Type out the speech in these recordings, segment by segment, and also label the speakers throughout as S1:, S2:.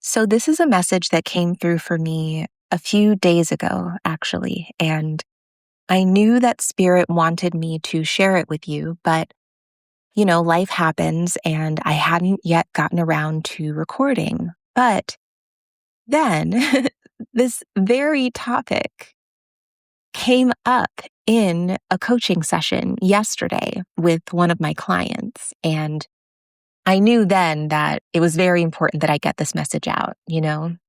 S1: So, this is a message that came through for me a few days ago, actually. And I knew that Spirit wanted me to share it with you, but life happens and I hadn't yet gotten around to recording. But then this very topic came up in a coaching session yesterday with one of my clients. And I knew then that it was very important that I get this message out.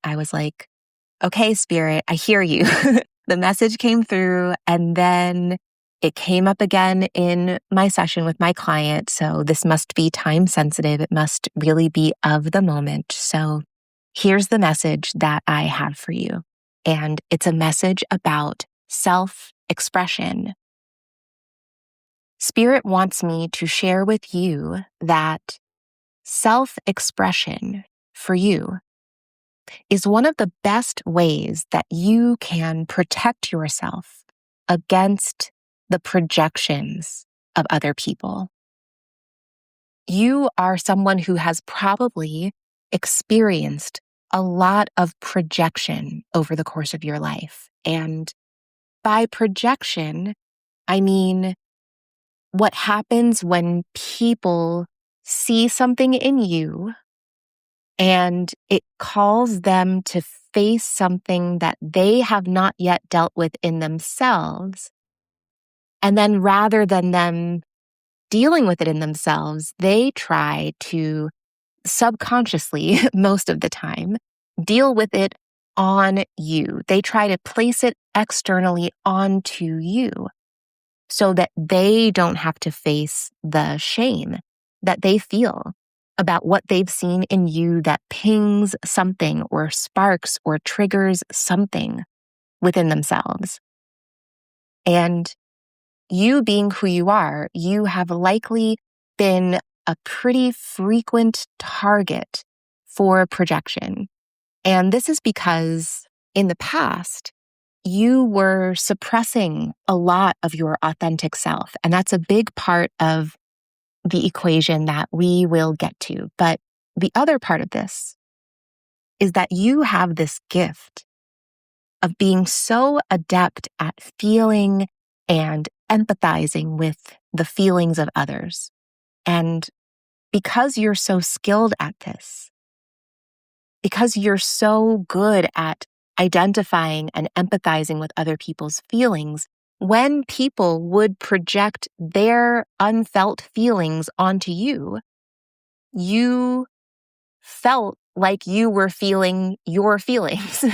S1: I was like, okay, Spirit, I hear you. The message came through and then it came up again in my session with my client. So this must be time sensitive. It must really be of the moment. So here's the message that I have for you. And it's a message about self-expression. Spirit wants me to share with you that self-expression for you is one of the best ways that you can protect yourself against the projections of other people. You are someone who has probably experienced a lot of projection over the course of your life. And by projection, I mean what happens when people see something in you and it calls them to face something that they have not yet dealt with in themselves. And then rather than them dealing with it in themselves, they try to subconsciously, most of the time, deal with it on you. They try to place it externally onto you so that they don't have to face the shame that they feel about what they've seen in you that pings something or sparks or triggers something within themselves. And you being who you are, you have likely been a pretty frequent target for projection. And this is because in the past, you were suppressing a lot of your authentic self. And that's a big part of the equation that we will get to. But the other part of this is that you have this gift of being so adept at feeling and empathizing with the feelings of others. And because you're so skilled at this, because you're so good at identifying and empathizing with other people's feelings, when people would project their unfelt feelings onto you, you felt like you were feeling your feelings.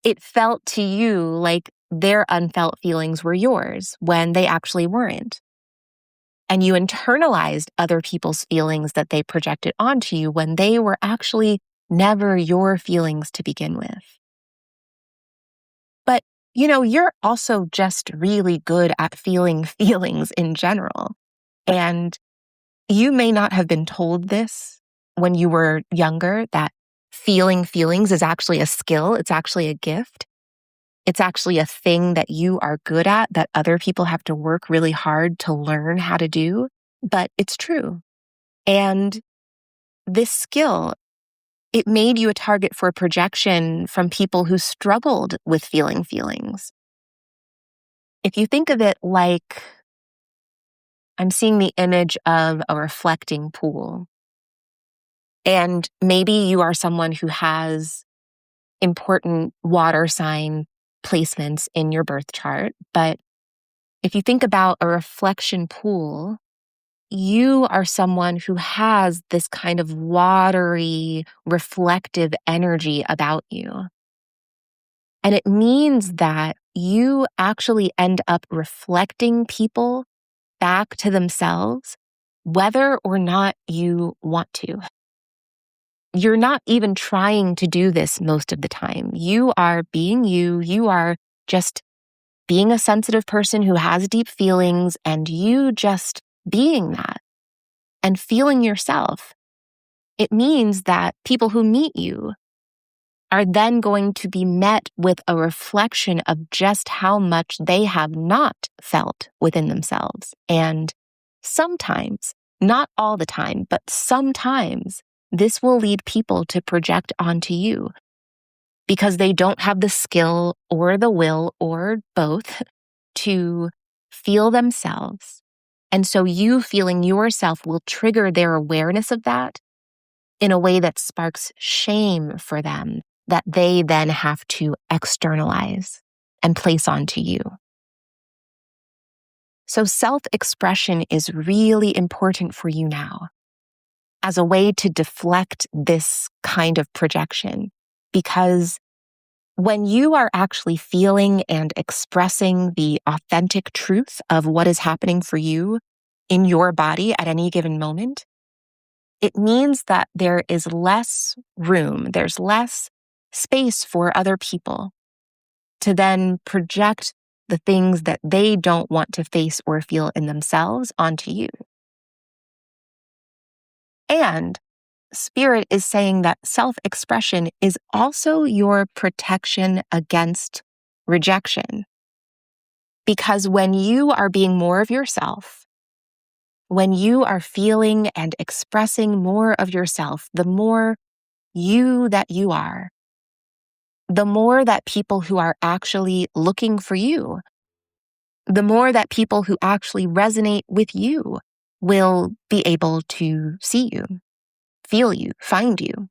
S1: It felt to you like their unfelt feelings were yours when they actually weren't. And you internalized other people's feelings that they projected onto you when they were actually never your feelings to begin with. But you're also just really good at feeling feelings in general. And you may not have been told this when you were younger, that feeling feelings is actually a skill. It's actually a gift. It's actually a thing that you are good at that other people have to work really hard to learn how to do. But it's true. And this skill, it made you a target for projection from people who struggled with feeling feelings. If you think of it like, I'm seeing the image of a reflecting pool. And maybe you are someone who has important water sign placements in your birth chart. But if you think about a reflection pool, you are someone who has this kind of watery, reflective energy about you. And it means that you actually end up reflecting people back to themselves, whether or not you want to. You're not even trying to do this most of the time. You are being you. You are just being a sensitive person who has deep feelings, and you just being that and feeling yourself. It means that people who meet you are then going to be met with a reflection of just how much they have not felt within themselves. And sometimes, not all the time, but sometimes this will lead people to project onto you because they don't have the skill or the will or both to feel themselves. And so you feeling yourself will trigger their awareness of that in a way that sparks shame for them that they then have to externalize and place onto you. So self-expression is really important for you now as a way to deflect this kind of projection. Because when you are actually feeling and expressing the authentic truth of what is happening for you in your body at any given moment, it means that there is less room, there's less space for other people to then project the things that they don't want to face or feel in themselves onto you. And Spirit is saying that self-expression is also your protection against rejection. Because when you are being more of yourself, when you are feeling and expressing more of yourself, the more you that you are, the more that people who are actually looking for you, the more that people who actually resonate with you will be able to see you, feel you, find you.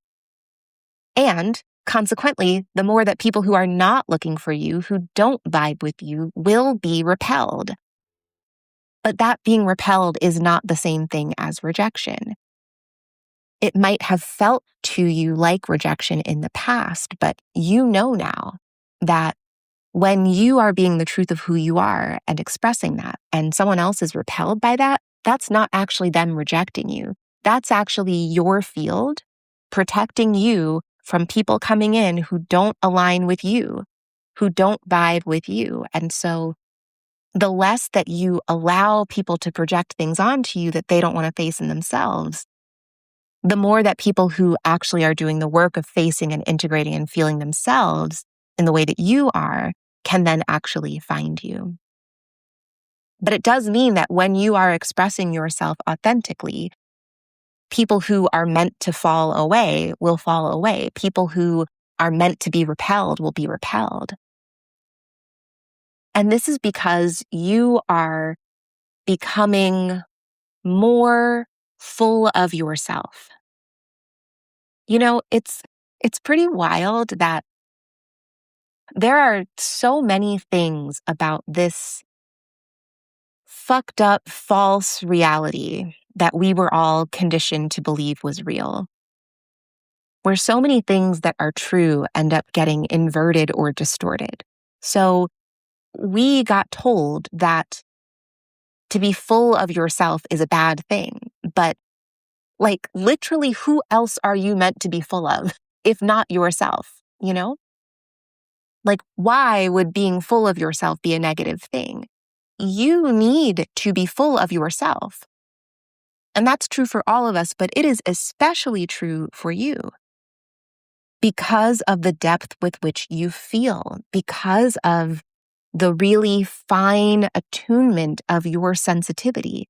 S1: And consequently, the more that people who are not looking for you, who don't vibe with you, will be repelled. But that being repelled is not the same thing as rejection. It might have felt to you like rejection in the past, but you know now that when you are being the truth of who you are and expressing that, and someone else is repelled by that, that's not actually them rejecting you. That's actually your field protecting you from people coming in who don't align with you, who don't vibe with you. And so the less that you allow people to project things onto you that they don't want to face in themselves, the more that people who actually are doing the work of facing and integrating and feeling themselves in the way that you are can then actually find you. But it does mean that when you are expressing yourself authentically, people who are meant to fall away will fall away. People who are meant to be repelled will be repelled. And this is because you are becoming more full of yourself. You know, it's pretty wild that there are so many things about this fucked up false reality that we were all conditioned to believe was real, where so many things that are true end up getting inverted or distorted. So we got told that to be full of yourself is a bad thing, but like literally who else are you meant to be full of if not yourself, you know? Like why would being full of yourself be a negative thing? You need to be full of yourself. And that's true for all of us, but it is especially true for you because of the depth with which you feel, because of the really fine attunement of your sensitivity,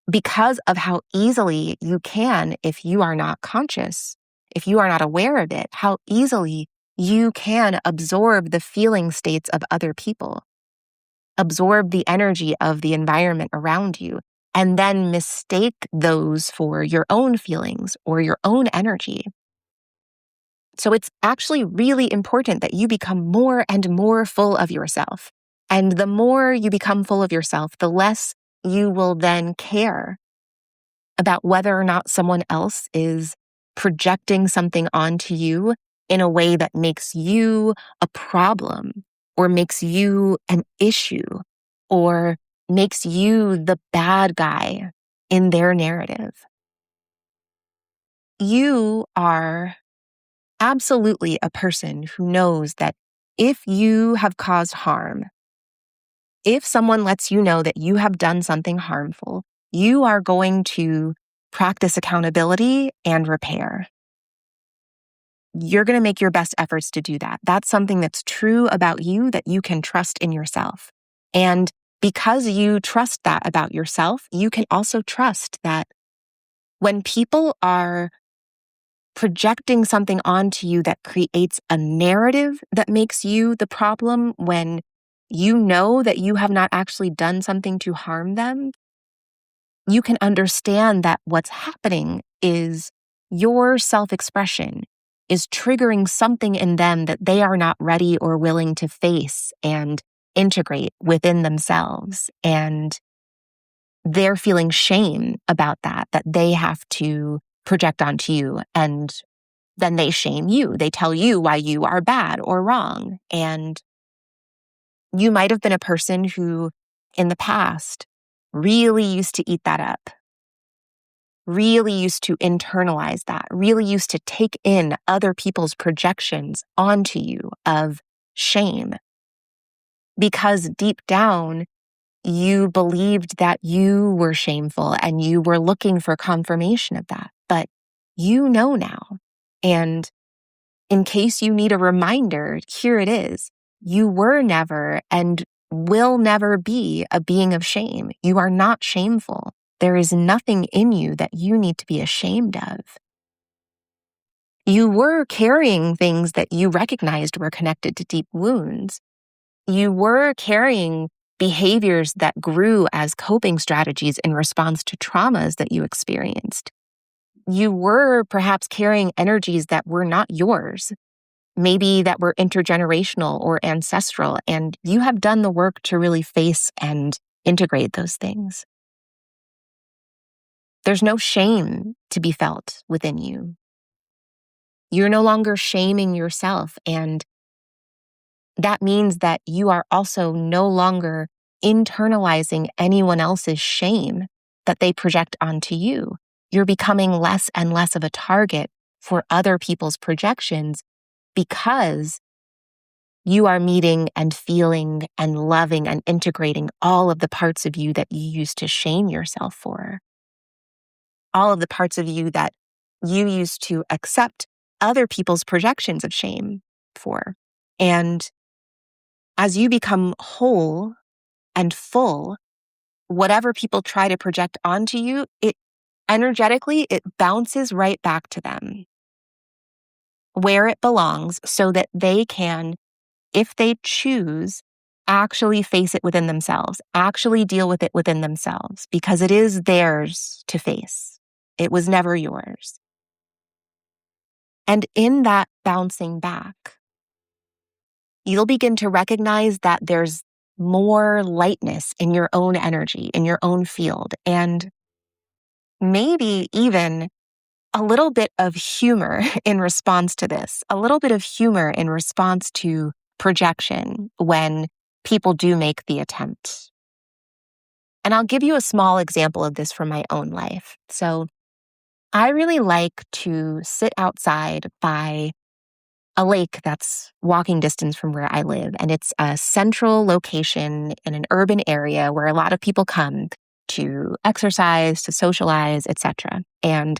S1: because of how easily you can, if you are not conscious, if you are not aware of it, how easily you can absorb the feeling states of other people, absorb the energy of the environment around you, and then mistake those for your own feelings or your own energy. So it's actually really important that you become more and more full of yourself. And the more you become full of yourself, the less you will then care about whether or not someone else is projecting something onto you in a way that makes you a problem or makes you an issue or makes you the bad guy in their narrative. You are absolutely a person who knows that if you have caused harm, if someone lets you know that you have done something harmful, you are going to practice accountability and repair. You're going to make your best efforts to do that. That's something that's true about you that you can trust in yourself. And because you trust that about yourself, you can also trust that when people are projecting something onto you that creates a narrative that makes you the problem when you know that you have not actually done something to harm them, you can understand that what's happening is your self-expression is triggering something in them that they are not ready or willing to face and integrate within themselves. And they're feeling shame about that they have to project onto you. And then they shame you. They tell you why you are bad or wrong. And you might have been a person who, in the past, really used to eat that up, really used to internalize that, really used to take in other people's projections onto you of shame. Because deep down, you believed that you were shameful and you were looking for confirmation of that. But you know now. And in case you need a reminder, here it is. You were never and will never be a being of shame. You are not shameful. There is nothing in you that you need to be ashamed of. You were carrying things that you recognized were connected to deep wounds. You were carrying behaviors that grew as coping strategies in response to traumas that you experienced. You were perhaps carrying energies that were not yours, maybe that were intergenerational or ancestral, and you have done the work to really face and integrate those things. There's no shame to be felt within you. You're no longer shaming yourself, and that means that you are also no longer internalizing anyone else's shame that they project onto you. You're becoming less and less of a target for other people's projections because you are meeting and feeling and loving and integrating all of the parts of you that you used to shame yourself for. All of the parts of you that you used to accept other people's projections of shame for. And as you become whole and full, whatever people try to project onto you, it energetically, it bounces right back to them where it belongs so that they can, if they choose, actually face it within themselves, actually deal with it within themselves, because it is theirs to face. It was never yours. And in that bouncing back, you'll begin to recognize that there's more lightness in your own energy, in your own field, and maybe even a little bit of humor in response to this, a little bit of humor in response to projection when people do make the attempt. And I'll give you a small example of this from my own life. So I really like to sit outside by a lake that's walking distance from where I live. And it's a central location in an urban area where a lot of people come to exercise, to socialize, etc. And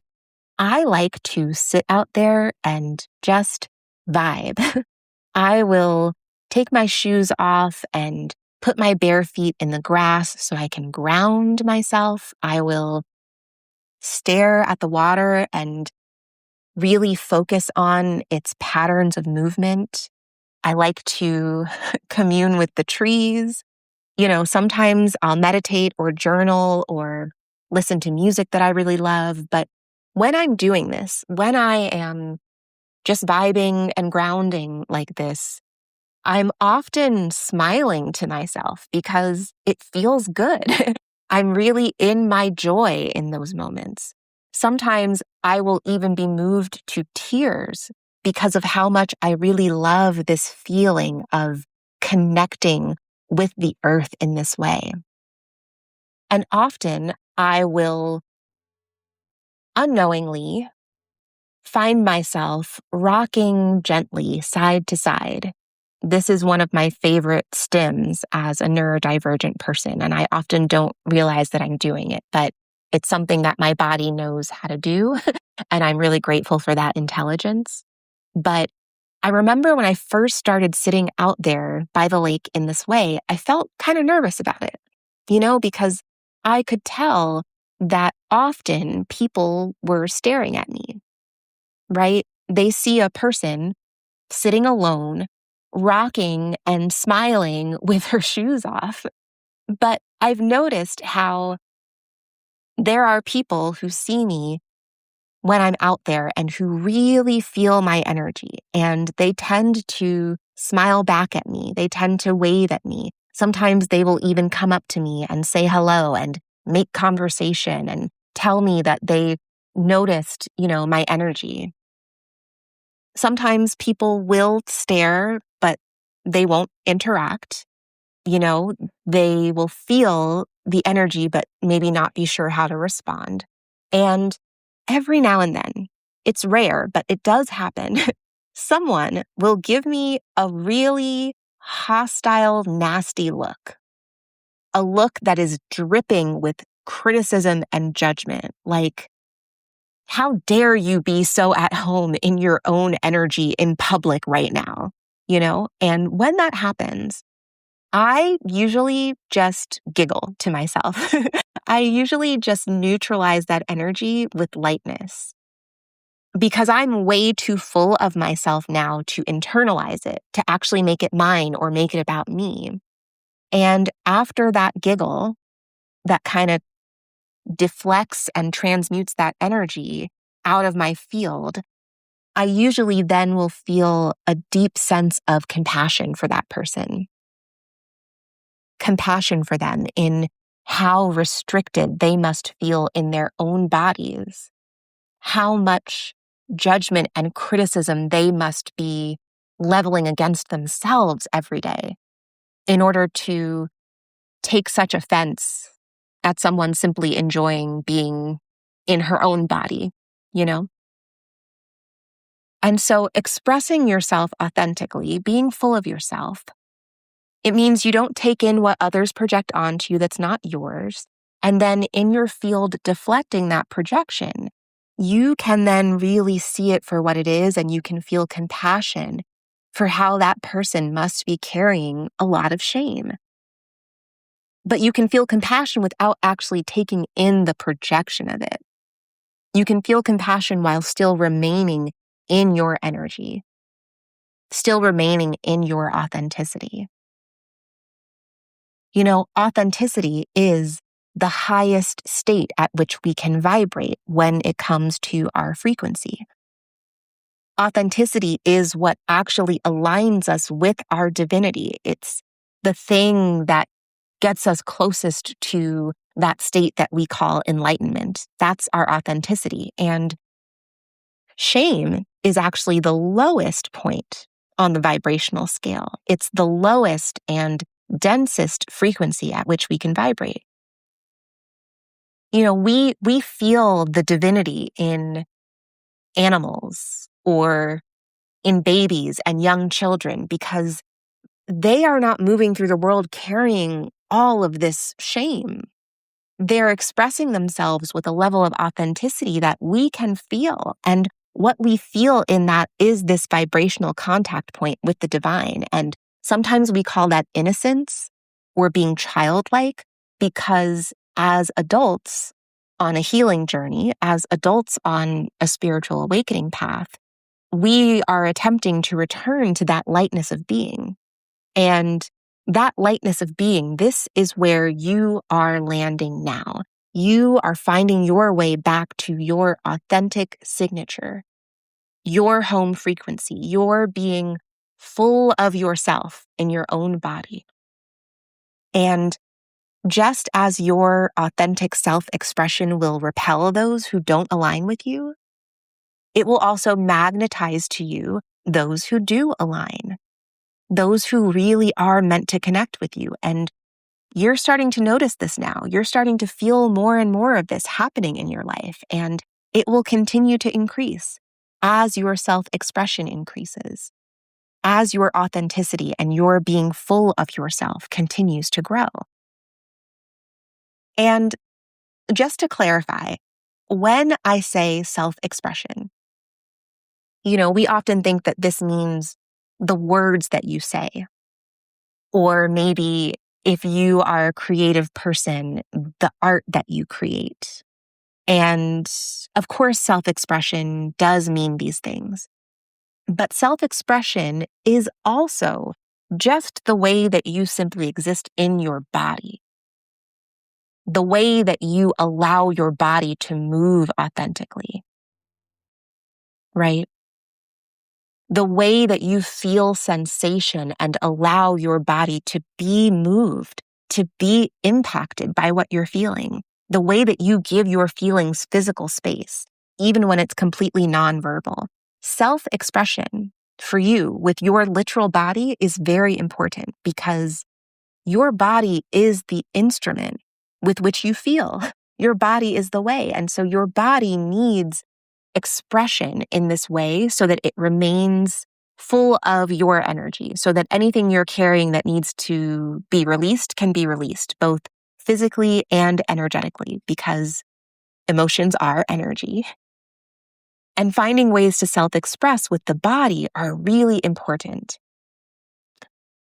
S1: I like to sit out there and just vibe. I will take my shoes off and put my bare feet in the grass so I can ground myself. I will stare at the water and really focus on its patterns of movement. I like to commune with the trees. Sometimes I'll meditate or journal or listen to music that I really love. But when I'm doing this, when I am just vibing and grounding like this, I'm often smiling to myself because it feels good. I'm really in my joy in those moments. Sometimes I will even be moved to tears because of how much I really love this feeling of connecting with the earth in this way. And often I will unknowingly find myself rocking gently side to side. This is one of my favorite stims as a neurodivergent person, and I often don't realize that I'm doing it, but it's something that my body knows how to do, and I'm really grateful for that intelligence. But I remember when I first started sitting out there by the lake in this way, I felt kind of nervous about it, because I could tell that often people were staring at me. right? They see a person sitting alone, rocking and smiling with her shoes off. But I've noticed how there are people who see me when I'm out there and who really feel my energy, and they tend to smile back at me. They tend to wave at me. Sometimes they will even come up to me and say hello and make conversation and tell me that they noticed, my energy. Sometimes people will stare, but they won't interact. You know, they will feel the energy, but maybe not be sure how to respond. And every now and then, it's rare, but it does happen. Someone will give me a really hostile, nasty look, a look that is dripping with criticism and judgment. Like, how dare you be so at home in your own energy in public right now? And when that happens, I usually just giggle to myself. I usually just neutralize that energy with lightness because I'm way too full of myself now to internalize it, to actually make it mine or make it about me. And after that giggle, that kind of deflects and transmutes that energy out of my field, I usually then will feel a deep sense of compassion for that person. Compassion for them in how restricted they must feel in their own bodies, how much judgment and criticism they must be leveling against themselves every day in order to take such offense at someone simply enjoying being in her own body, you know? And so expressing yourself authentically, being full of yourself, it means you don't take in what others project onto you that's not yours. And then in your field, deflecting that projection, you can then really see it for what it is, and you can feel compassion for how that person must be carrying a lot of shame. But you can feel compassion without actually taking in the projection of it. You can feel compassion while still remaining in your energy, still remaining in your authenticity. Authenticity is the highest state at which we can vibrate when it comes to our frequency. Authenticity is what actually aligns us with our divinity. It's the thing that gets us closest to that state that we call enlightenment. That's our authenticity. And shame is actually the lowest point on the vibrational scale. It's the lowest and densest frequency at which we can vibrate. We feel the divinity in animals or in babies and young children because they are not moving through the world carrying all of this shame. They're expressing themselves with a level of authenticity that we can feel. And what we feel in that is this vibrational contact point with the divine. And sometimes we call that innocence or being childlike, because as adults on a healing journey, as adults on a spiritual awakening path, we are attempting to return to that lightness of being. And that lightness of being, this is where you are landing now. You are finding your way back to your authentic signature, your home frequency, your being full of yourself in your own body. And just as your authentic self-expression will repel those who don't align with you, it will also magnetize to you those who do align, those who really are meant to connect with you. And you're starting to notice this now. You're starting to feel more and more of this happening in your life, and it will continue to increase as your self-expression increases, as your authenticity and your being full of yourself continues to grow. And just to clarify, when I say self-expression, we often think that this means the words that you say, or maybe if you are a creative person, the art that you create. And of course, self-expression does mean these things. But self-expression is also just the way that you simply exist in your body, the way that you allow your body to move authentically, right? The way that you feel sensation and allow your body to be moved, to be impacted by what you're feeling, the way that you give your feelings physical space, even when it's completely nonverbal. Self-expression for you with your literal body is very important because your body is the instrument with which you feel. Your body is the way. And so your body needs expression in this way so that it remains full of your energy, so that anything you're carrying that needs to be released can be released, both physically and energetically, because emotions are energy. And finding ways to self-express with the body are really important.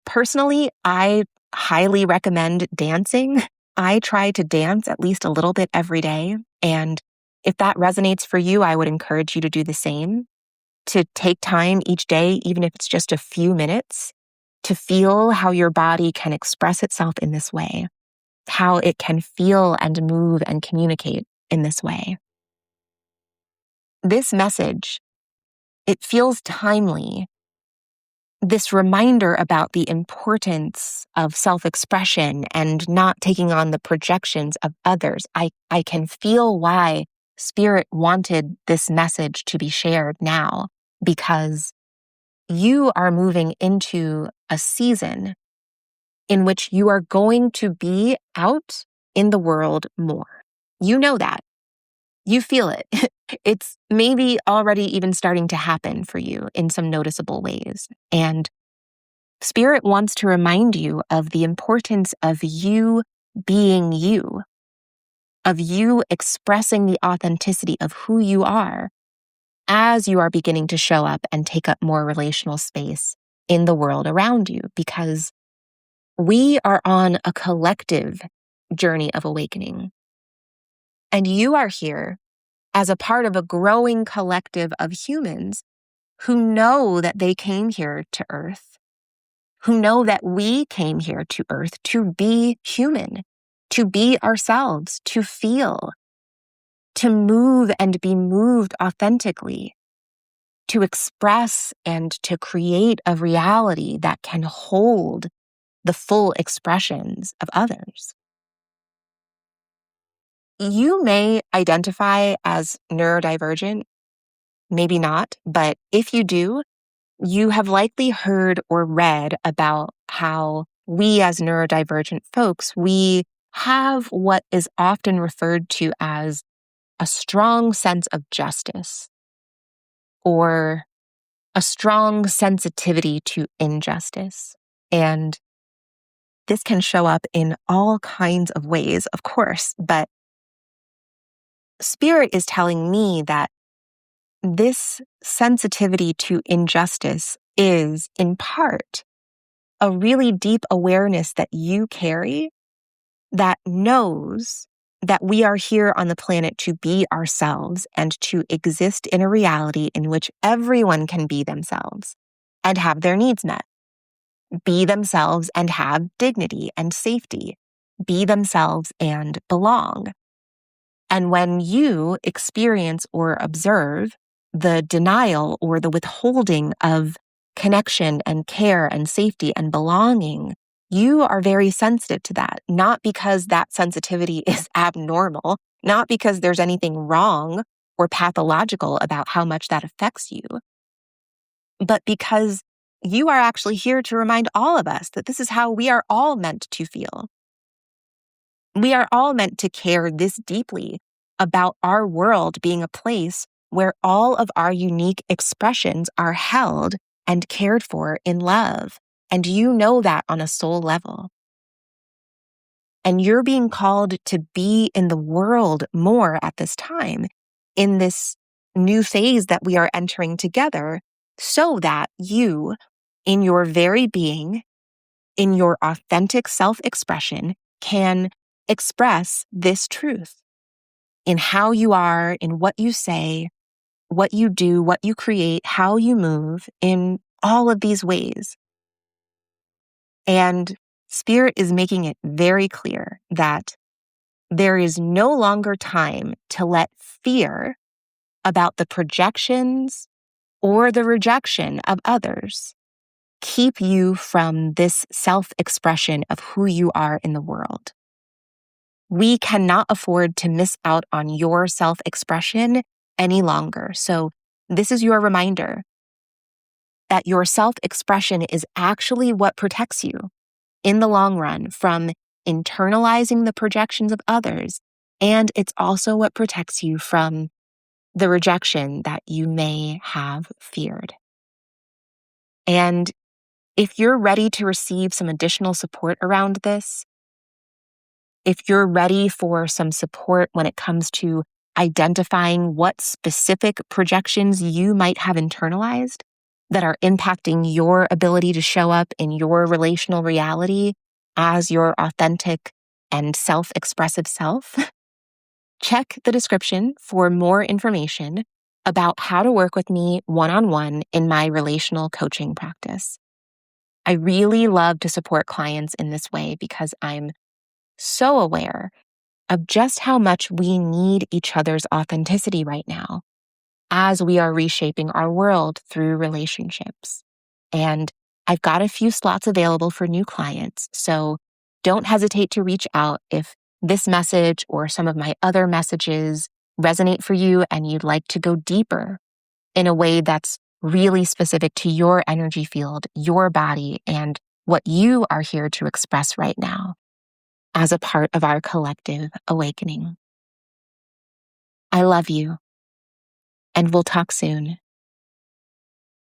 S1: Personally, I highly recommend dancing. I try to dance at least a little bit every day. And if that resonates for you, I would encourage you to do the same, to take time each day, even if it's just a few minutes, to feel how your body can express itself in this way, how it can feel and move and communicate in this way. This message, it feels timely. This reminder about the importance of self-expression and not taking on the projections of others. I can feel why Spirit wanted this message to be shared now, because you are moving into a season in which you are going to be out in the world more. You know that. You feel it. It's maybe already even starting to happen for you in some noticeable ways. And Spirit wants to remind you of the importance of you being you, of you expressing the authenticity of who you are as you are beginning to show up and take up more relational space in the world around you, because we are on a collective journey of awakening. And you are here as a part of a growing collective of humans who know that they came here to Earth, who know that we came here to Earth to be human, to be ourselves, to feel, to move and be moved authentically, to express and to create a reality that can hold the full expressions of others. You may identify as neurodivergent, maybe not, but if you do, you have likely heard or read about how we as neurodivergent folks, we have what is often referred to as a strong sense of justice or a strong sensitivity to injustice. And this can show up in all kinds of ways, of course, but Spirit is telling me that this sensitivity to injustice is, in part, a really deep awareness that you carry that knows that we are here on the planet to be ourselves and to exist in a reality in which everyone can be themselves and have their needs met. Be themselves and have dignity and safety. Be themselves and belong. And when you experience or observe the denial or the withholding of connection and care and safety and belonging, you are very sensitive to that, not because that sensitivity is abnormal, not because there's anything wrong or pathological about how much that affects you, but because you are actually here to remind all of us that this is how we are all meant to feel. We are all meant to care this deeply about our world being a place where all of our unique expressions are held and cared for in love. And you know that on a soul level. And you're being called to be in the world more at this time, in this new phase that we are entering together, so that you, in your very being, in your authentic self-expression, can express this truth. in how you are, in what you say, what you do, what you create, how you move in all of these ways. And Spirit is making it very clear that there is no longer time to let fear about the projections or the rejection of others keep you from this self-expression of who you are in the world. We cannot afford to miss out on your self-expression any longer. So this is your reminder that your self-expression is actually what protects you in the long run from internalizing the projections of others. And it's also what protects you from the rejection that you may have feared. And if you're ready to receive some additional support around this, if you're ready for some support when it comes to identifying what specific projections you might have internalized that are impacting your ability to show up in your relational reality as your authentic and self-expressive self, check the description for more information about how to work with me one-on-one in my relational coaching practice. I really love to support clients in this way because I'm so aware of just how much we need each other's authenticity right now as we are reshaping our world through relationships. And I've got a few slots available for new clients, so don't hesitate to reach out if this message or some of my other messages resonate for you and you'd like to go deeper in a way that's really specific to your energy field, your body, and what you are here to express right now as a part of our collective awakening. I love you, and we'll talk soon.